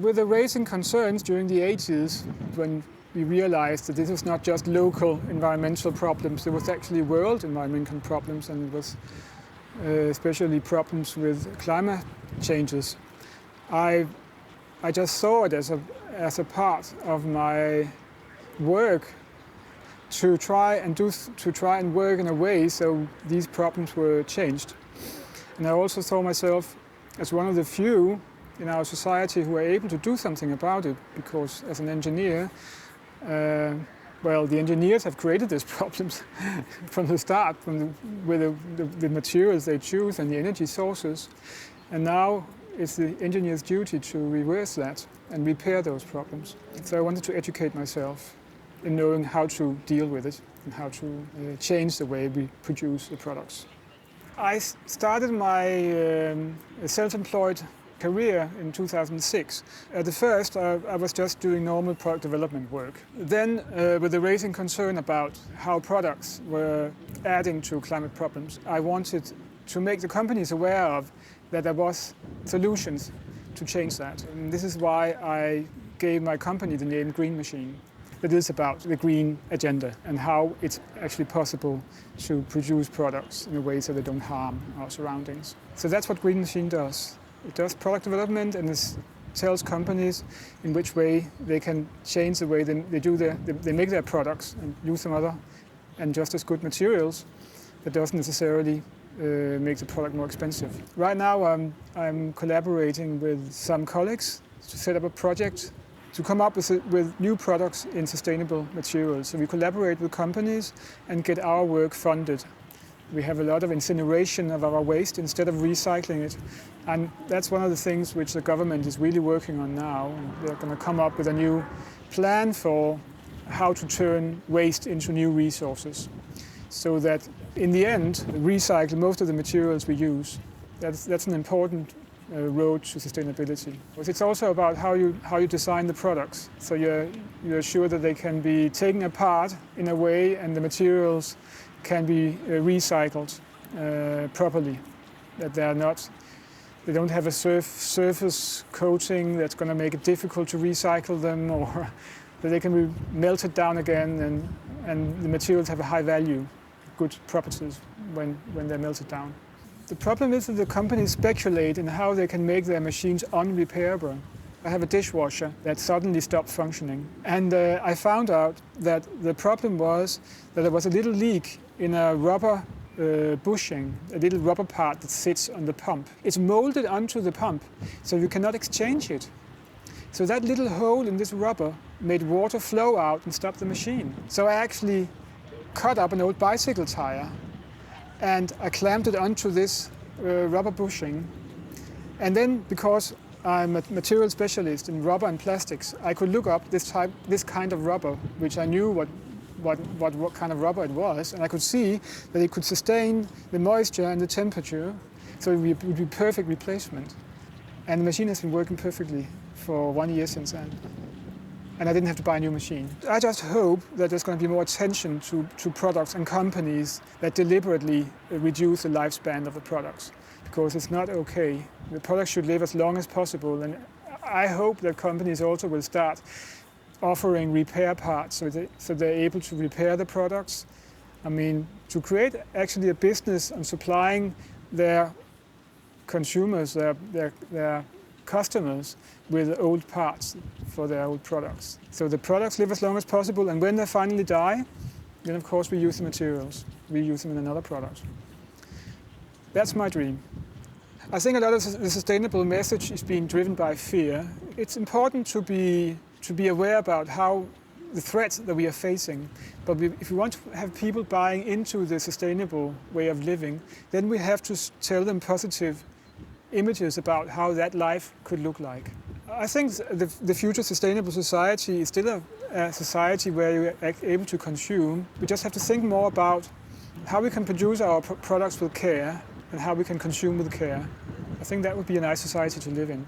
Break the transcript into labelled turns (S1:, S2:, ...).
S1: With the raising concerns during the 80s, when we realized that this was not just local environmental problems, there was actually world environmental problems, and it was especially problems with climate changes. I just saw it as a part of my work to try and work in a way so these problems were changed. And I also saw myself as one of the few in our society who are able to do something about it, because as an engineer, the engineers have created these problems from the start, with the materials they choose and the energy sources. And now it's the engineer's duty to reverse that and repair those problems. So I wanted to educate myself in knowing how to deal with it and how to change the way we produce the products. I started my self-employed career in 2006. At the first, I was just doing normal product development work. Then, with the raising concern about how products were adding to climate problems, I wanted to make the companies aware of that there was solutions to change that. And this is why I gave my company the name Green Machine. It is about the green agenda and how it's actually possible to produce products in a way so they don't harm our surroundings. So that's what Green Machine does. It does product development, and it tells companies in which way they can change the way they make their products and use some other and just as good materials that doesn't necessarily make the product more expensive. Right now I'm collaborating with some colleagues to set up a project to come up with new products in sustainable materials. So we collaborate with companies and get our work funded. We have a lot of incineration of our waste instead of recycling it. And that's one of the things which the government is really working on now. They're going to come up with a new plan for how to turn waste into new resources, so that in the end, recycle most of the materials we use. That's an important road to sustainability. It's also about how you design the products. So you're sure that they can be taken apart in a way and the materials can be recycled properly. That they don't have a surface coating that's going to make it difficult to recycle them, or that they can be melted down again, and the materials have a high value, good properties when they're melted down. The problem is that the companies speculate in how they can make their machines unrepairable. I have a dishwasher that suddenly stopped functioning, and I found out that the problem was that there was a little leak in a rubber bushing, a little rubber part that sits on the pump. It's molded onto the pump, so you cannot exchange it. So that little hole in this rubber made water flow out and stop the machine. So I actually cut up an old bicycle tire and I clamped it onto this rubber bushing. And then, because I'm a material specialist in rubber and plastics, I could look up this kind of rubber, which I knew what kind of rubber it was, and I could see that it could sustain the moisture and the temperature, so it would be perfect replacement. And the machine has been working perfectly for 1 year since then. And I didn't have to buy a new machine. I just hope that there's going to be more attention to products and companies that deliberately reduce the lifespan of the products, because it's not okay. The products should live as long as possible, and I hope that companies also will start offering repair parts so they're able to repair the products. I mean, to create actually a business on supplying their consumers, their customers, with old parts for their old products. So the products live as long as possible, and when they finally die, then of course we use the materials. We use them in another product. That's my dream. I think a lot of the sustainable message is being driven by fear. It's important to be aware about how the threats that we are facing. But if we want to have people buying into the sustainable way of living, then we have to tell them positive images about how that life could look like. I think the future sustainable society is still a society where you're able to consume. We just have to think more about how we can produce our products with care and how we can consume with care. I think that would be a nice society to live in.